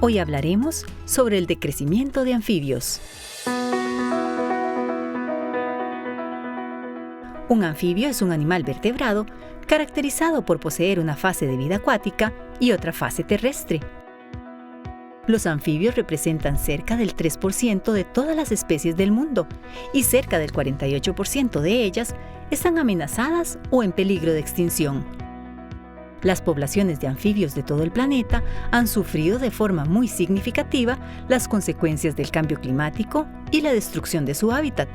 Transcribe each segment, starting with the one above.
Hoy hablaremos sobre el decrecimiento de anfibios. Un anfibio es un animal vertebrado caracterizado por poseer una fase de vida acuática y otra fase terrestre. Los anfibios representan cerca del 3% de todas las especies del mundo y cerca del 48% de ellas están amenazadas o en peligro de extinción. Las poblaciones de anfibios de todo el planeta han sufrido de forma muy significativa las consecuencias del cambio climático y la destrucción de su hábitat.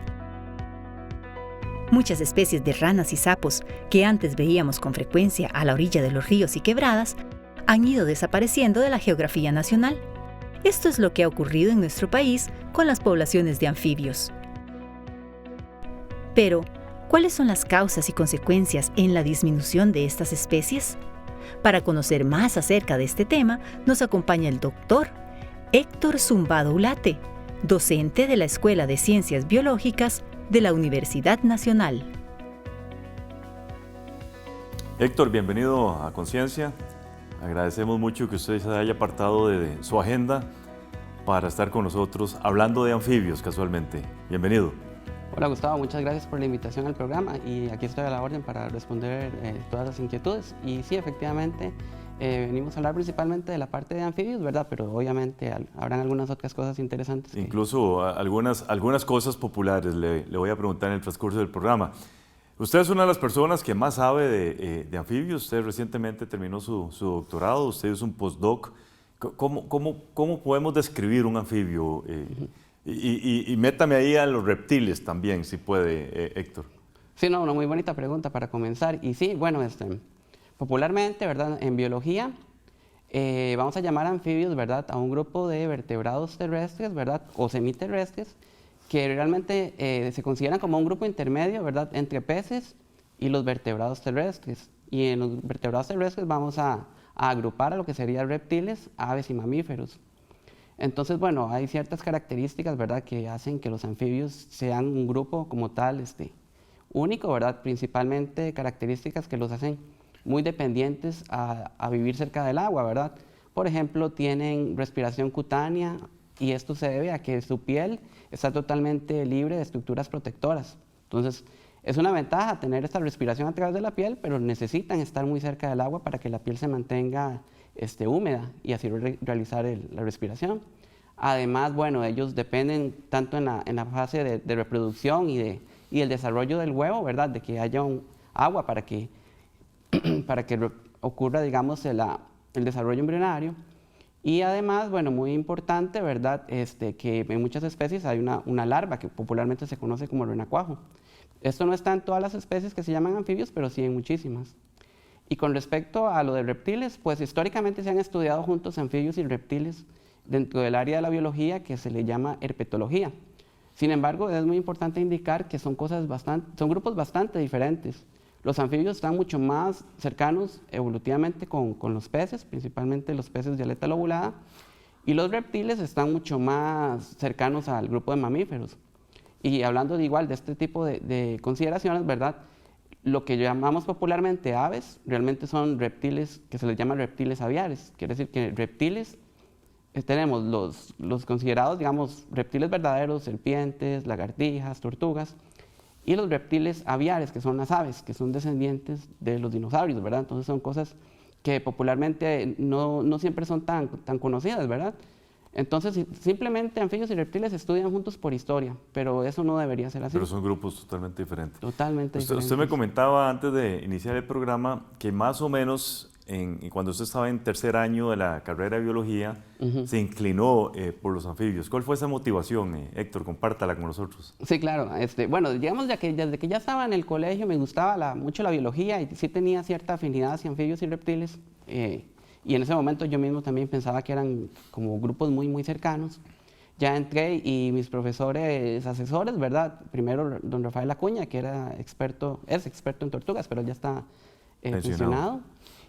Muchas especies de ranas y sapos que antes veíamos con frecuencia a la orilla de los ríos y quebradas han ido desapareciendo de la geografía nacional. Esto es lo que ha ocurrido en nuestro país con las poblaciones de anfibios. Pero, ¿cuáles son las causas y consecuencias en la disminución de estas especies? Para conocer más acerca de este tema, nos acompaña el doctor Héctor Zumbado Ulate, docente de la Escuela de Ciencias Biológicas de la Universidad Nacional. Héctor, bienvenido a Conciencia. Agradecemos mucho que usted se haya apartado de su agenda para estar con nosotros hablando de anfibios casualmente. Bienvenido. Hola Gustavo, muchas gracias por la invitación al programa y aquí estoy a la orden para responder todas las inquietudes. Y sí, efectivamente, venimos a hablar principalmente de la parte de anfibios, ¿verdad? Pero obviamente habrán algunas otras cosas interesantes. Incluso algunas cosas populares le voy a preguntar en el transcurso del programa. Usted es una de las personas que más sabe de anfibios. Usted recientemente terminó su doctorado, usted es un postdoc. ¿Cómo podemos describir un anfibio? Y métame ahí a los reptiles también, si puede, Héctor. Sí, no, una muy bonita pregunta para comenzar. Y sí, bueno, popularmente, ¿verdad? En biología, vamos a llamar anfibios, ¿verdad? A un grupo de vertebrados terrestres, ¿verdad? O semiterrestres, que realmente se consideran como un grupo intermedio, ¿verdad? Entre peces y los vertebrados terrestres. Y en los vertebrados terrestres vamos a agrupar a lo que serían reptiles, aves y mamíferos. Entonces, bueno, hay ciertas características, ¿verdad?, que hacen que los anfibios sean un grupo como tal único, ¿verdad? Principalmente características que los hacen muy dependientes a vivir cerca del agua, ¿verdad? Por ejemplo, tienen respiración cutánea y esto se debe a que su piel está totalmente libre de estructuras protectoras. Entonces, es una ventaja tener esta respiración a través de la piel, pero necesitan estar muy cerca del agua para que la piel se mantenga húmeda y así realizar la respiración. Además, bueno, ellos dependen tanto en la fase de reproducción y el desarrollo del huevo, ¿verdad? De que haya agua para que ocurra, digamos, el desarrollo embrionario. Y además, bueno, muy importante, ¿verdad? Que en muchas especies hay una larva que popularmente se conoce como renacuajo. Esto no está en todas las especies que se llaman anfibios, pero sí en muchísimas. Y con respecto a lo de reptiles, pues históricamente se han estudiado juntos anfibios y reptiles dentro del área de la biología que se le llama herpetología. Sin embargo, es muy importante indicar que son grupos bastante diferentes. Los anfibios están mucho más cercanos evolutivamente con los peces, principalmente los peces de aleta lobulada, y los reptiles están mucho más cercanos al grupo de mamíferos. Y hablando de este tipo de consideraciones, ¿verdad?, lo que llamamos popularmente aves, realmente son reptiles que se les llama reptiles aviares. Quiere decir que reptiles, tenemos los considerados, digamos, reptiles verdaderos, serpientes, lagartijas, tortugas, y los reptiles aviares, que son las aves, que son descendientes de los dinosaurios, ¿verdad? Entonces son cosas que popularmente no siempre son tan conocidas, ¿verdad? Entonces, simplemente anfibios y reptiles se estudian juntos por historia, pero eso no debería ser así. Pero son grupos totalmente diferentes. Totalmente diferentes. Usted me comentaba antes de iniciar el programa que más o menos cuando usted estaba en tercer año de la carrera de biología, se inclinó por los anfibios. ¿Cuál fue esa motivación, Héctor? Compártala con nosotros. Sí, claro. Bueno, digamos desde que ya estaba en el colegio me gustaba mucho la biología y sí tenía cierta afinidad hacia anfibios y reptiles. Y en ese momento yo mismo también pensaba que eran como grupos muy, muy cercanos. Ya entré y mis profesores asesores, ¿verdad? Primero don Rafael Acuña, que es experto en tortugas, pero ya está pensionado.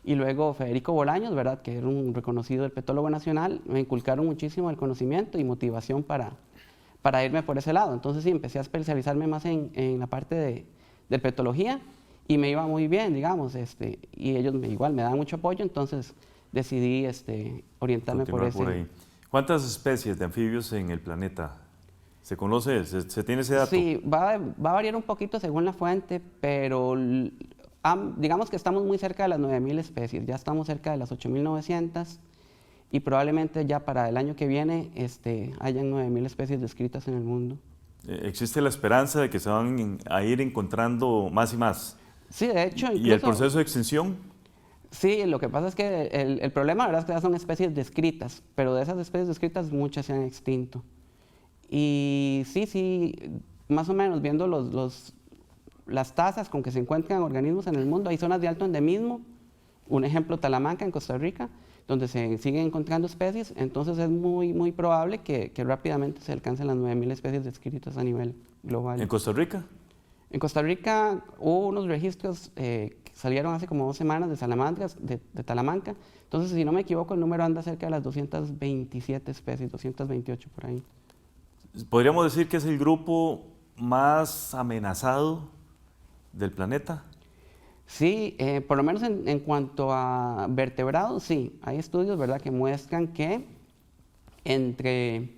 Y luego Federico Bolaños, ¿verdad?, que era un reconocido herpetólogo nacional, me inculcaron muchísimo el conocimiento y motivación para irme por ese lado. Entonces sí, empecé a especializarme más en la parte de herpetología y me iba muy bien, digamos, y ellos igual me daban mucho apoyo, entonces decidí orientarme por ese. ¿Cuántas especies de anfibios en el planeta? ¿Se conoce? ¿Se tiene ese dato? Sí, va a variar un poquito según la fuente, pero digamos que estamos muy cerca de las 9.000 especies, ya estamos cerca de las 8.900 y probablemente ya para el año que viene hayan 9.000 especies descritas en el mundo. ¿Existe la esperanza de que se van a ir encontrando más y más? Sí, de hecho, incluso, ¿Y el proceso de extinción? Sí, lo que pasa es que el problema, la verdad, es que ya son especies descritas, pero de esas especies descritas muchas se han extinto. Y sí, más o menos viendo las tasas con que se encuentran organismos en el mundo, hay zonas de alto endemismo, un ejemplo Talamanca en Costa Rica, donde se siguen encontrando especies, entonces es muy probable que rápidamente se alcancen las 9.000 especies descritas a nivel global. ¿En Costa Rica? En Costa Rica hubo unos registros que salieron hace como 2 semanas de Talamanca, entonces si no me equivoco el número anda cerca de las 227 especies, 228 por ahí. ¿Podríamos decir que es el grupo más amenazado del planeta? Sí, por lo menos en cuanto a vertebrados, sí. Hay estudios, ¿verdad?, que muestran que entre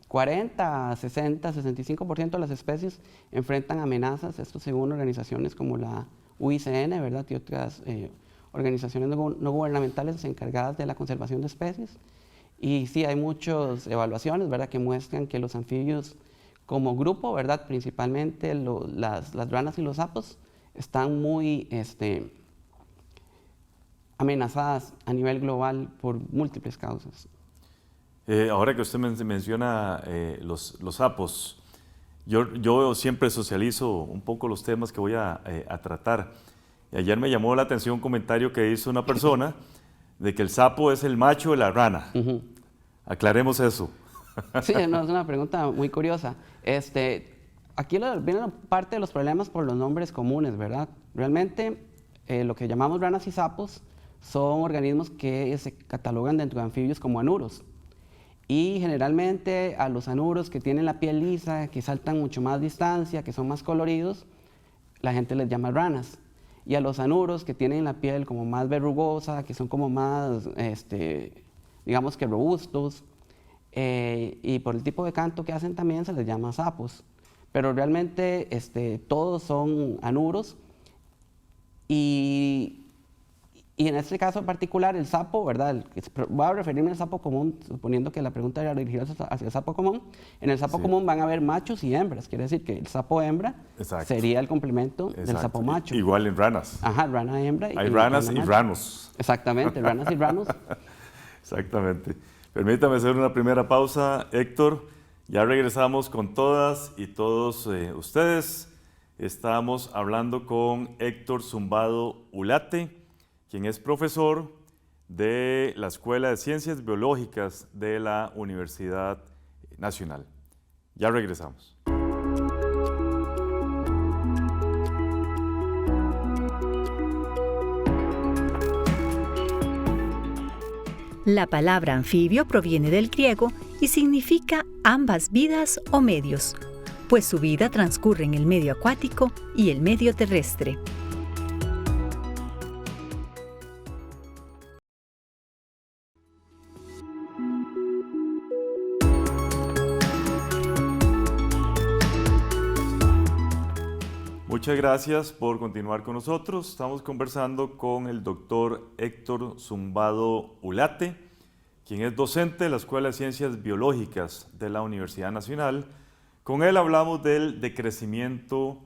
40 a 60, 65% de las especies enfrentan amenazas, esto según organizaciones como la UICN, ¿verdad?, y otras organizaciones no gubernamentales encargadas de la conservación de especies. Y sí, hay muchas evaluaciones, ¿verdad?, que muestran que los anfibios como grupo, ¿verdad?, principalmente las ranas y los sapos, están muy amenazadas a nivel global por múltiples causas. Ahora que usted menciona los sapos, yo siempre socializo un poco los temas que voy a tratar. Y ayer me llamó la atención un comentario que hizo una persona de que el sapo es el macho de la rana. Aclaremos eso. Sí, no, es una pregunta muy curiosa. Aquí viene parte de los problemas por los nombres comunes, ¿verdad? Realmente, lo que llamamos ranas y sapos son organismos que se catalogan dentro de anfibios como anuros. Y generalmente a los anuros que tienen la piel lisa, que saltan mucho más distancia, que son más coloridos, la gente les llama ranas. Y a los anuros que tienen la piel como más verrugosa, que son como más, digamos que robustos, y por el tipo de canto que hacen también se les llama sapos. Pero realmente todos son anuros y en este caso en particular el sapo, ¿verdad? Voy a referirme al sapo común, suponiendo que la pregunta era dirigida hacia el sapo común. En el sapo común van a haber machos y hembras, quiere decir que el sapo hembra sería el complemento del sapo macho. Igual en ranas. Ajá, rana hembra. Hay ranas y ranos. Exactamente, ranas y ranos. Exactamente. Permítame hacer una primera pausa, Héctor. Ya regresamos con todas y todos ustedes. Estamos hablando con Héctor Zumbado Ulate, quien es profesor de la Escuela de Ciencias Biológicas de la Universidad Nacional. Ya regresamos. La palabra anfibio proviene del griego y significa ambas vidas o medios, pues su vida transcurre en el medio acuático y el medio terrestre. Muchas gracias por continuar con nosotros. Estamos conversando con el doctor Héctor Zumbado Ulate, quien es docente de la Escuela de Ciencias Biológicas de la Universidad Nacional. Con él hablamos del decrecimiento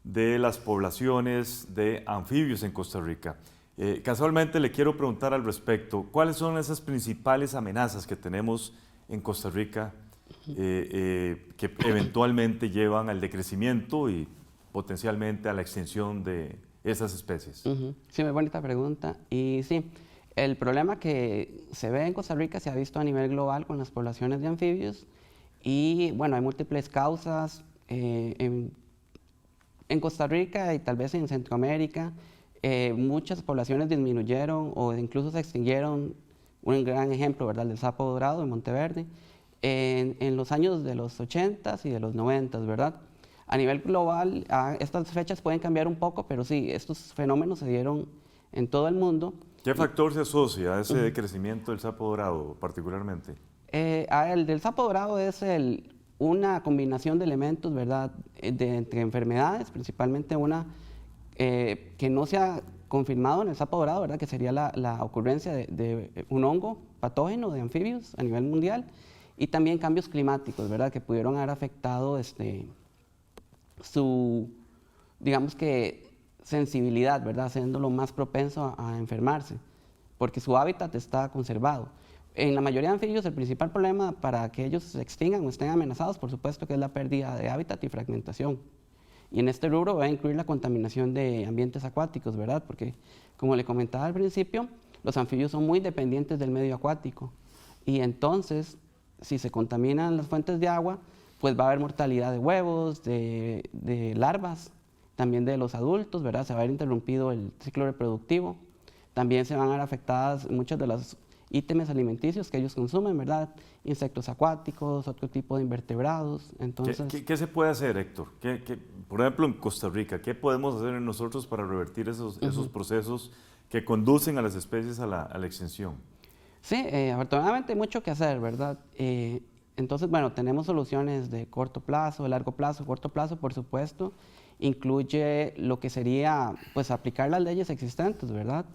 de las poblaciones de anfibios en Costa Rica. Casualmente le quiero preguntar al respecto, ¿cuáles son esas principales amenazas que tenemos en Costa Rica que eventualmente llevan al decrecimiento y potencialmente a la extinción de esas especies? Sí, muy bonita pregunta. Y sí, el problema que se ve en Costa Rica se ha visto a nivel global con las poblaciones de anfibios y bueno, hay múltiples causas. En Costa Rica y tal vez en Centroamérica, muchas poblaciones disminuyeron o incluso se extinguieron. Un gran ejemplo, ¿verdad?, del sapo dorado en Monteverde, en los años de los 80s y de los 90s, ¿verdad? A nivel global, estas fechas pueden cambiar un poco, pero sí, estos fenómenos se dieron en todo el mundo. ¿Qué factor se asocia a ese decrecimiento del sapo dorado particularmente? El del sapo dorado es una combinación de elementos, ¿verdad? Entre enfermedades, principalmente una que no se ha confirmado en el sapo dorado, ¿verdad? Que sería la ocurrencia de un hongo patógeno de anfibios a nivel mundial, y también cambios climáticos, ¿verdad? Que pudieron haber afectado su, digamos que, sensibilidad, ¿verdad? Haciéndolo más propenso a enfermarse, porque su hábitat está conservado. En la mayoría de anfibios, el principal problema para que ellos se extingan o estén amenazados, por supuesto, que es la pérdida de hábitat y fragmentación. Y en este rubro va a incluir la contaminación de ambientes acuáticos, ¿verdad? Porque, como le comentaba al principio, los anfibios son muy dependientes del medio acuático. Y entonces, si se contaminan las fuentes de agua, pues va a haber mortalidad de huevos, de larvas, también de los adultos, ¿verdad? Se va a ver interrumpido el ciclo reproductivo. También se van a ver afectadas muchas de las ítems alimenticios que ellos consumen, ¿verdad? Insectos acuáticos, otro tipo de invertebrados. Entonces, ¿Qué se puede hacer, Héctor? Por ejemplo, en Costa Rica, ¿qué podemos hacer nosotros para revertir esos procesos que conducen a las especies a la extinción? Sí, afortunadamente hay mucho que hacer, ¿verdad? Entonces, bueno, tenemos soluciones de corto plazo, de largo plazo. Corto plazo, por supuesto, incluye lo que sería, pues, aplicar las leyes existentes, ¿verdad?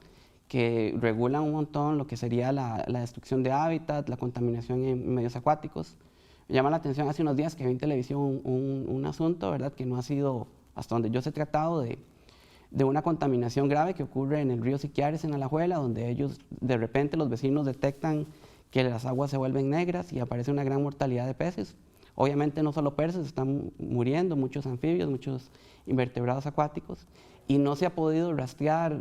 Que regulan un montón lo que sería la destrucción de hábitat, la contaminación en medios acuáticos. Me llama la atención hace unos días que vi en televisión un asunto, ¿verdad? Que no ha sido, hasta donde yo sé, tratado de una contaminación grave que ocurre en el río Siquiares en Alajuela, donde ellos, de repente, los vecinos detectan que las aguas se vuelven negras y aparece una gran mortalidad de peces. Obviamente no solo peces, están muriendo muchos anfibios, muchos invertebrados acuáticos, y no se ha podido rastrear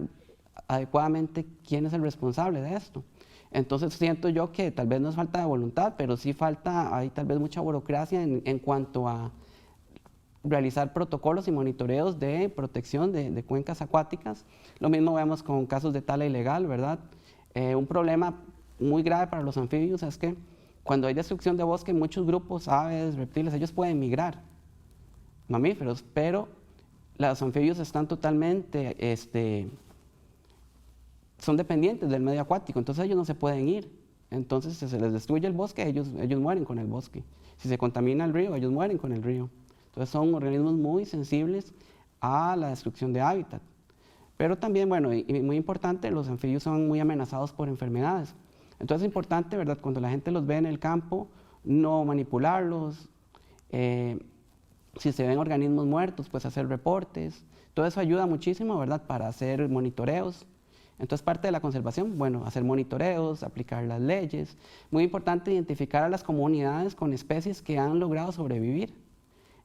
adecuadamente quién es el responsable de esto. Entonces siento yo que tal vez no es falta de voluntad, pero sí hay tal vez mucha burocracia en cuanto a realizar protocolos y monitoreos de protección de cuencas acuáticas. Lo mismo vemos con casos de tala ilegal, ¿verdad? Un problema muy grave para los anfibios es que cuando hay destrucción de bosque, muchos grupos, aves, reptiles, ellos pueden migrar, mamíferos, pero los anfibios están totalmente son dependientes del medio acuático, entonces ellos no se pueden ir. Entonces, si se les destruye el bosque, ellos mueren con el bosque. Si se contamina el río, ellos mueren con el río. Entonces, son organismos muy sensibles a la destrucción de hábitat. Pero también, bueno, y muy importante, los anfibios son muy amenazados por enfermedades. Entonces, es importante, ¿verdad?, cuando la gente los ve en el campo, no manipularlos. Si se ven organismos muertos, pues hacer reportes. Todo eso ayuda muchísimo, ¿verdad?, para hacer monitoreos. Entonces, parte de la conservación, bueno, hacer monitoreos, aplicar las leyes. Muy importante identificar a las comunidades con especies que han logrado sobrevivir.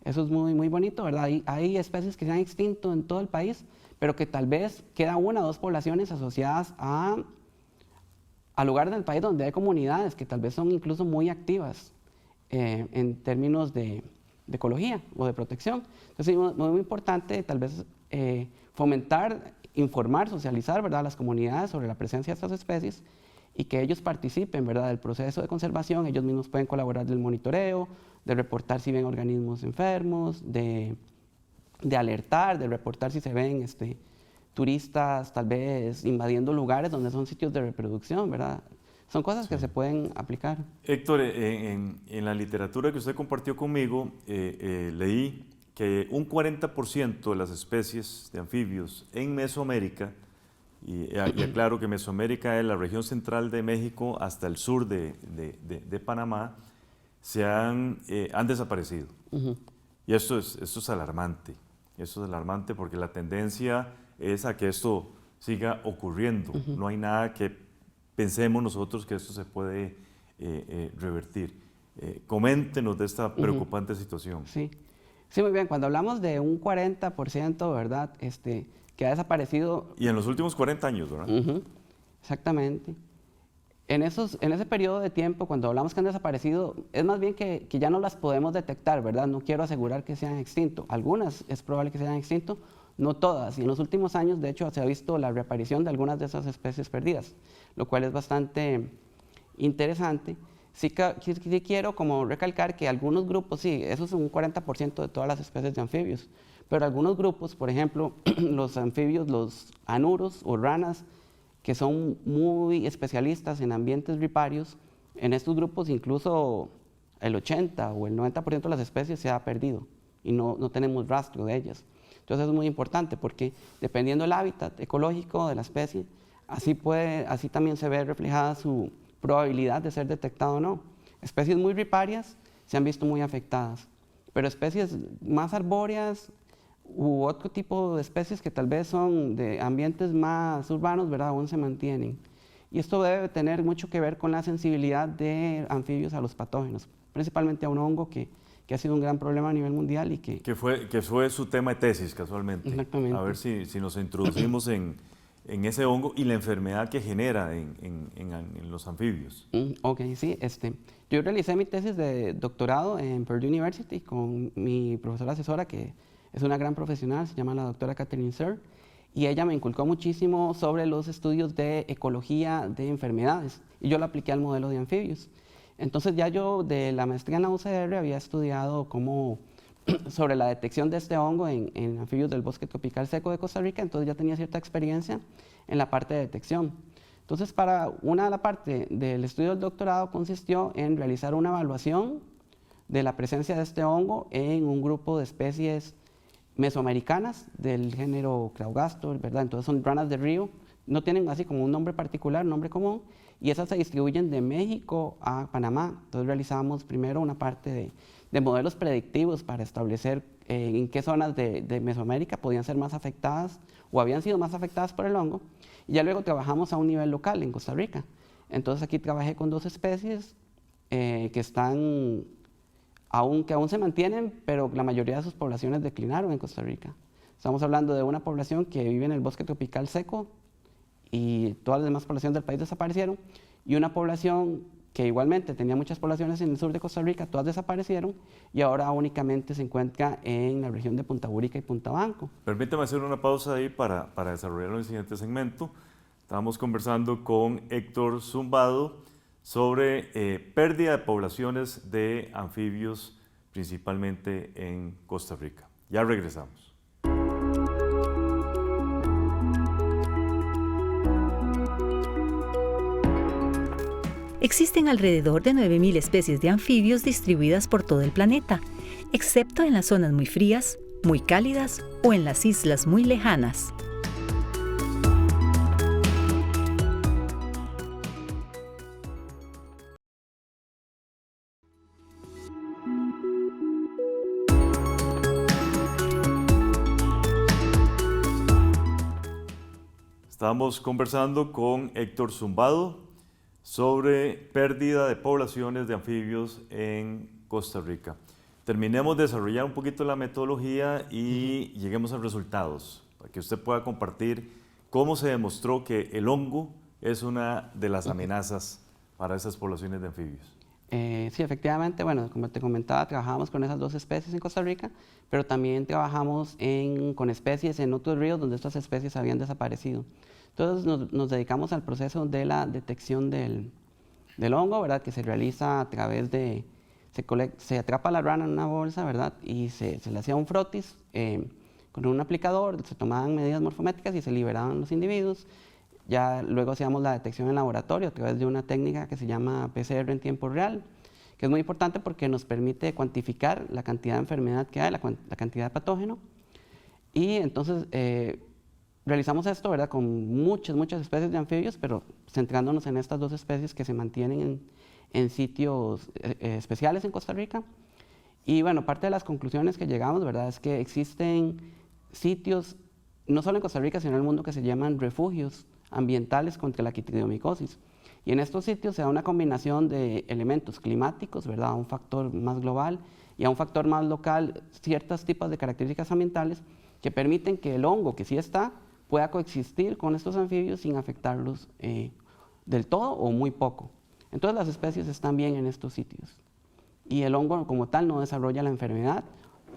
Eso es muy, muy bonito, ¿verdad? Hay especies que se han extinto en todo el país, pero que tal vez queda una o dos poblaciones asociadas a lugares del país donde hay comunidades que tal vez son incluso muy activas en términos de ecología o de protección. Entonces, es muy importante tal vez fomentar, informar, socializar, ¿verdad?, a las comunidades sobre la presencia de estas especies y que ellos participen, ¿verdad?, del proceso de conservación. Ellos mismos pueden colaborar del monitoreo, de reportar si ven organismos enfermos, de alertar, de reportar si se ven turistas tal vez invadiendo lugares donde son sitios de reproducción, ¿verdad? Son cosas que se pueden aplicar. Héctor, en la literatura que usted compartió conmigo, leí que un 40% de las especies de anfibios en Mesoamérica, y aclaro que Mesoamérica es la región central de México hasta el sur de Panamá, han desaparecido. Y esto es alarmante. Esto es alarmante porque la tendencia es a que esto siga ocurriendo. No hay nada que pensemos nosotros que esto se puede revertir. Coméntenos de esta preocupante situación. Sí, muy bien. Cuando hablamos de un 40%, ¿verdad?, que ha desaparecido. Y en los últimos 40 años, ¿verdad? Exactamente. En ese periodo de tiempo, cuando hablamos que han desaparecido, es más bien que ya no las podemos detectar, ¿verdad? No quiero asegurar que se han extinto. Algunas es probable que se hayan extinto, no todas. Y en los últimos años, de hecho, se ha visto la reaparición de algunas de esas especies perdidas, lo cual es bastante interesante. Sí quiero como recalcar que algunos grupos, sí, eso es un 40% de todas las especies de anfibios, pero algunos grupos, por ejemplo, los anfibios, los anuros o ranas, que son muy especialistas en ambientes riparios, En estos grupos incluso el 80 o el 90% de las especies se ha perdido y no tenemos rastro de ellas. Entonces es muy importante porque dependiendo del hábitat ecológico de la especie, así también se ve reflejada su probabilidad de ser detectado o no. Especies muy riparias se han visto muy afectadas, pero especies más arbóreas u otro tipo de especies que tal vez son de ambientes más urbanos, ¿verdad?, aún se mantienen. Y esto debe tener mucho que ver con la sensibilidad de anfibios a los patógenos, principalmente a un hongo que ha sido un gran problema a nivel mundial y que fue su tema de tesis, casualmente. Exactamente. A ver si nos introducimos en ese hongo y la enfermedad que genera en los anfibios. Ok, sí. Yo realicé mi tesis de doctorado en Purdue University con mi profesora asesora, que es una gran profesional, se llama la doctora Catherine Sir, y ella me inculcó muchísimo sobre los estudios de ecología de enfermedades, y yo lo apliqué al modelo de anfibios. Entonces ya yo de la maestría en la UCR había estudiado sobre la detección de este hongo en anfibios del bosque tropical seco de Costa Rica, entonces ya tenía cierta experiencia en la parte de detección. Entonces, una de la parte del estudio del doctorado consistió en realizar una evaluación de la presencia de este hongo en un grupo de especies mesoamericanas del género Craugastor, ¿verdad? Entonces son ranas de río, no tienen así como un nombre particular, un nombre común, y esas se distribuyen de México a Panamá. Entonces realizamos primero una parte de modelos predictivos para establecer en qué zonas de Mesoamérica podían ser más afectadas o habían sido más afectadas por el hongo, y ya luego trabajamos a un nivel local en Costa Rica. Entonces aquí trabajé con 2 especies que aún se mantienen, pero la mayoría de sus poblaciones declinaron en Costa Rica. Estamos hablando de una población que vive en el bosque tropical seco y todas las demás poblaciones del país desaparecieron, y una población que igualmente tenía muchas poblaciones en el sur de Costa Rica, todas desaparecieron y ahora únicamente se encuentra en la región de Punta Burica y Punta Banco. Permítame hacer una pausa ahí para desarrollar el siguiente segmento. Estábamos conversando con Héctor Zumbado sobre pérdida de poblaciones de anfibios, principalmente en Costa Rica. Ya regresamos. Existen alrededor de 9.000 especies de anfibios distribuidas por todo el planeta, excepto en las zonas muy frías, muy cálidas o en las islas muy lejanas. Estamos conversando con Héctor Zumbado sobre pérdida de poblaciones de anfibios en Costa Rica. Terminemos de desarrollar un poquito la metodología y lleguemos a resultados, para que usted pueda compartir cómo se demostró que el hongo es una de las amenazas para esas poblaciones de anfibios. Sí, efectivamente, bueno, como te comentaba, trabajamos con esas 2 especies en Costa Rica, pero también trabajamos con especies en otros ríos donde estas especies habían desaparecido. Entonces nos dedicamos al proceso de la detección del hongo, ¿verdad?, que se realiza a través de, se atrapa la rana en una bolsa, ¿verdad?, y se le hacía un frotis con un aplicador, se tomaban medidas morfométricas y se liberaban los individuos. Ya luego hacíamos la detección en laboratorio a través de una técnica que se llama PCR en tiempo real, que es muy importante porque nos permite cuantificar la cantidad de enfermedad que hay, la cantidad de patógeno. Y entonces realizamos esto, ¿verdad?, con muchas especies de anfibios, pero centrándonos en estas 2 especies que se mantienen en sitios especiales en Costa Rica. Y bueno, parte de las conclusiones que llegamos, ¿verdad?, es que existen sitios, no solo en Costa Rica, sino en el mundo, que se llaman refugios ambientales contra la quitridiomicosis. Y en estos sitios se da una combinación de elementos climáticos, ¿verdad?, a un factor más global y a un factor más local, ciertos tipos de características ambientales que permiten que el hongo, que sí está, pueda coexistir con estos anfibios sin afectarlos del todo o muy poco. Entonces las especies están bien en estos sitios y el hongo como tal no desarrolla la enfermedad,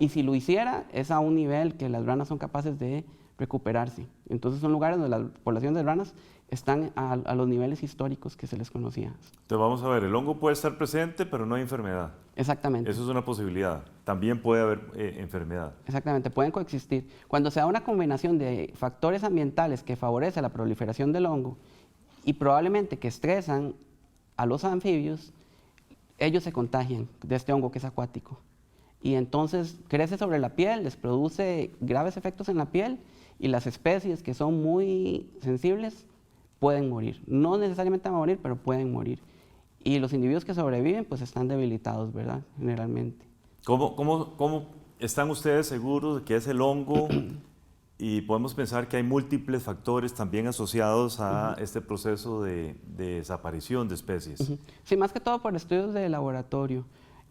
y si lo hiciera es a un nivel que las ranas son capaces de recuperarse. Entonces son lugares donde las poblaciones de ranas están a los niveles históricos que se les conocía. Entonces vamos a ver, el hongo puede estar presente, pero no hay enfermedad. Exactamente. Eso es una posibilidad. También puede haber enfermedad. Exactamente, pueden coexistir. Cuando se da una combinación de factores ambientales que favorece la proliferación del hongo y probablemente que estresan a los anfibios, ellos se contagian de este hongo que es acuático. Y entonces crece sobre la piel, les produce graves efectos en la piel y las especies que son muy sensibles pueden morir. No necesariamente van a morir, pero pueden morir. Y los individuos que sobreviven pues están debilitados, ¿verdad? Generalmente. ¿Cómo están ustedes seguros de que es el hongo? Y podemos pensar que hay múltiples factores también asociados a este proceso de desaparición de especies. Sí, más que todo por estudios de laboratorio.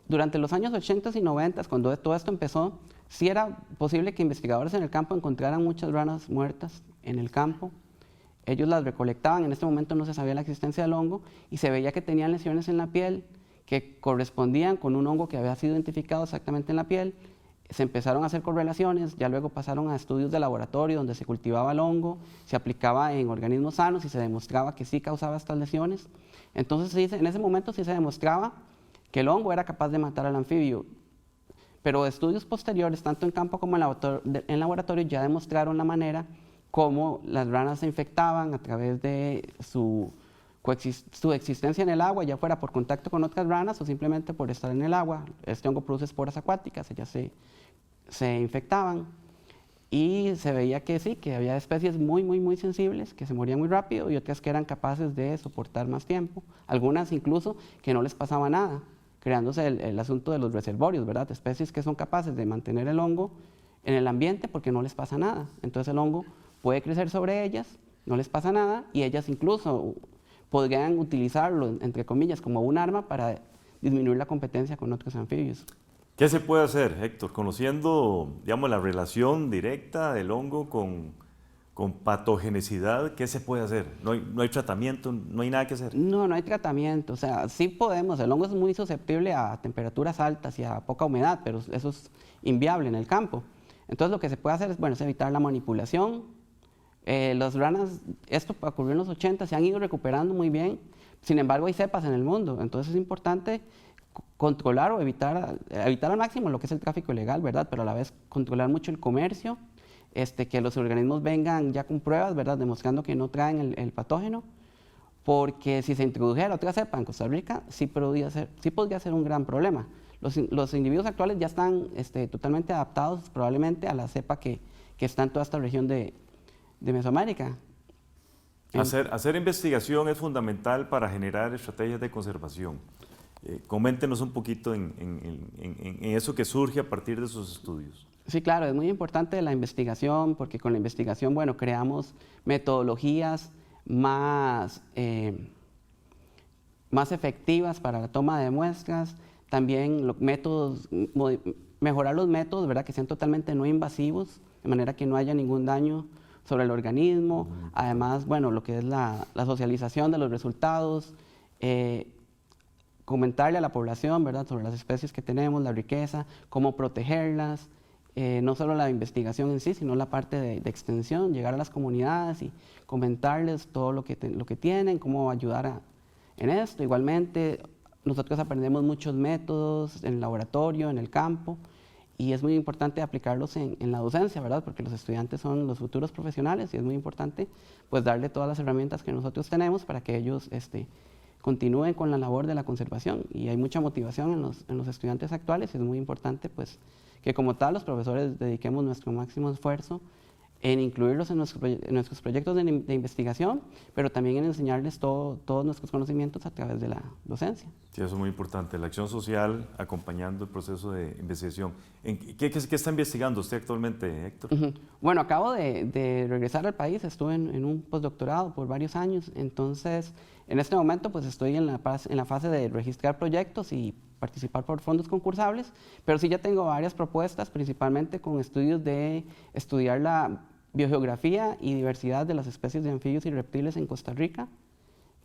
Durante los años 80 y 90, cuando todo esto empezó, sí era posible que investigadores en el campo encontraran muchas ranas muertas en el campo. Ellos las recolectaban, en este momento no se sabía la existencia del hongo, y se veía que tenían lesiones en la piel que correspondían con un hongo que había sido identificado exactamente en la piel. Se empezaron a hacer correlaciones, ya luego pasaron a estudios de laboratorio donde se cultivaba el hongo, se aplicaba en organismos sanos y se demostraba que sí causaba estas lesiones. Entonces en ese momento sí se demostraba que el hongo era capaz de matar al anfibio. Pero estudios posteriores, tanto en campo como en laboratorio, ya demostraron la manera como las ranas se infectaban a través de su existencia en el agua, ya fuera por contacto con otras ranas o simplemente por estar en el agua. Este hongo produce esporas acuáticas, ellas se infectaban y se veía que sí, que había especies muy sensibles que se morían muy rápido y otras que eran capaces de soportar más tiempo, algunas incluso que no les pasaba nada, creándose el asunto de los reservorios, ¿verdad? Especies que son capaces de mantener el hongo en el ambiente porque no les pasa nada. Entonces el hongo puede crecer sobre ellas, no les pasa nada y ellas incluso podrían utilizarlo, entre comillas, como un arma para disminuir la competencia con otros anfibios. ¿Qué se puede hacer, Héctor? Conociendo, digamos, la relación directa del hongo con patogenicidad, ¿qué se puede hacer? ¿No hay tratamiento? ¿No hay nada que hacer? No hay tratamiento. O sea, sí podemos. El hongo es muy susceptible a temperaturas altas y a poca humedad, pero eso es inviable en el campo. Entonces, lo que se puede hacer es, bueno, es evitar la manipulación. Las ranas, esto ocurrió en los 80, se han ido recuperando muy bien. Sin embargo, hay cepas en el mundo. Entonces, es importante controlar o evitar al máximo lo que es el tráfico ilegal, ¿verdad? Pero a la vez controlar mucho el comercio, que los organismos vengan ya con pruebas, ¿verdad? Demostrando que no traen el patógeno, porque si se introdujera otra cepa en Costa Rica, sí podría ser un gran problema. Los individuos actuales ya están totalmente adaptados probablemente a la cepa que está en toda esta región de Mesoamérica. Hacer investigación es fundamental para generar estrategias de conservación. Coméntenos un poquito en eso que surge a partir de sus estudios. Sí, claro, es muy importante la investigación porque con la investigación, bueno, creamos metodologías más efectivas para la toma de muestras, también mejorar los métodos, ¿verdad? Que sean totalmente no invasivos, de manera que no haya ningún daño sobre el organismo. Además, bueno, lo que es la socialización de los resultados, comentarle a la población, ¿verdad?, sobre las especies que tenemos, la riqueza, cómo protegerlas, no solo la investigación en sí, sino la parte de extensión, llegar a las comunidades y comentarles todo lo que tienen, cómo ayudar en esto. Igualmente, nosotros aprendemos muchos métodos en el laboratorio, en el campo, y es muy importante aplicarlos en la docencia, ¿verdad?, porque los estudiantes son los futuros profesionales y es muy importante pues darle todas las herramientas que nosotros tenemos para que ellos continúen con la labor de la conservación. Y hay mucha motivación en los estudiantes actuales y es muy importante pues que como tal los profesores dediquemos nuestro máximo esfuerzo en incluirlos en nuestros proyectos de investigación, pero también en enseñarles todos nuestros conocimientos a través de la docencia. Sí, eso es muy importante, la acción social acompañando el proceso de investigación. ¿Qué está investigando usted actualmente, Héctor? Bueno, acabo de regresar al país, estuve en un postdoctorado por varios años, entonces en este momento pues estoy en la fase de registrar proyectos y participar por fondos concursables, pero sí ya tengo varias propuestas, principalmente con estudios de estudiar la biogeografía y diversidad de las especies de anfibios y reptiles en Costa Rica,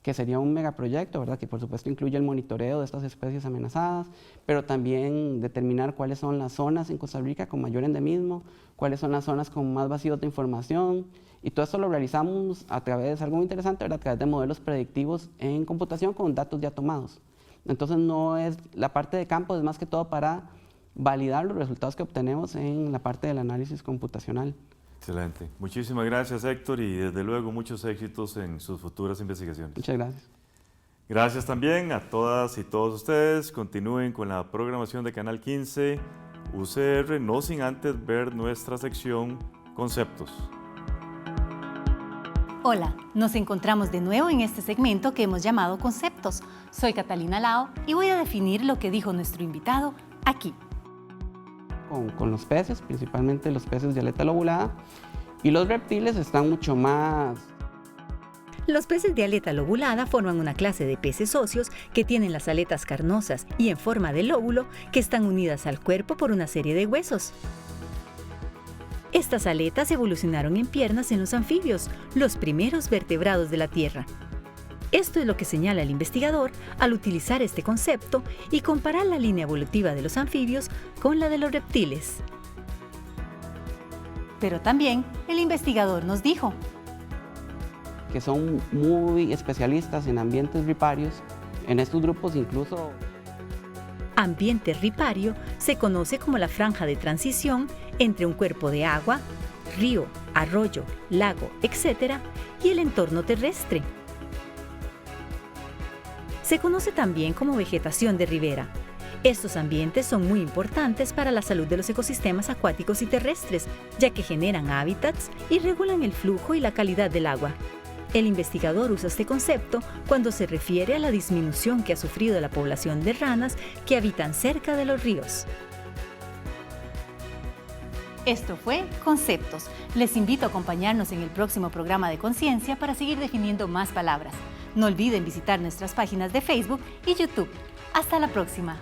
que sería un megaproyecto, ¿verdad?, que por supuesto incluye el monitoreo de estas especies amenazadas, pero también determinar cuáles son las zonas en Costa Rica con mayor endemismo, cuáles son las zonas con más vacíos de información, y todo esto lo realizamos a través, algo muy interesante, ¿verdad?, a través de modelos predictivos en computación con datos ya tomados. Entonces no es la parte de campo, es más que todo para validar los resultados que obtenemos en la parte del análisis computacional. Excelente. Muchísimas gracias, Héctor, y desde luego muchos éxitos en sus futuras investigaciones. Muchas gracias. Gracias también a todas y todos ustedes. Continúen con la programación de Canal 15 UCR, no sin antes ver nuestra sección Conceptos. Hola, nos encontramos de nuevo en este segmento que hemos llamado Conceptos. Soy Catalina Lao y voy a definir lo que dijo nuestro invitado aquí. Con los peces, principalmente los peces de aleta lobulada, y los reptiles están mucho más... Los peces de aleta lobulada forman una clase de peces óseos que tienen las aletas carnosas y en forma de lóbulo que están unidas al cuerpo por una serie de huesos. Estas aletas evolucionaron en piernas en los anfibios, los primeros vertebrados de la Tierra. Esto es lo que señala el investigador al utilizar este concepto y comparar la línea evolutiva de los anfibios con la de los reptiles. Pero también el investigador nos dijo que son muy especialistas en ambientes riparios. En estos grupos incluso... Ambiente ripario se conoce como la franja de transición entre un cuerpo de agua, río, arroyo, lago, etc., y el entorno terrestre. Se conoce también como vegetación de ribera. Estos ambientes son muy importantes para la salud de los ecosistemas acuáticos y terrestres, ya que generan hábitats y regulan el flujo y la calidad del agua. El investigador usa este concepto cuando se refiere a la disminución que ha sufrido la población de ranas que habitan cerca de los ríos. Esto fue Conceptos. Les invito a acompañarnos en el próximo programa de Conciencia para seguir definiendo más palabras. No olviden visitar nuestras páginas de Facebook y YouTube. Hasta la próxima.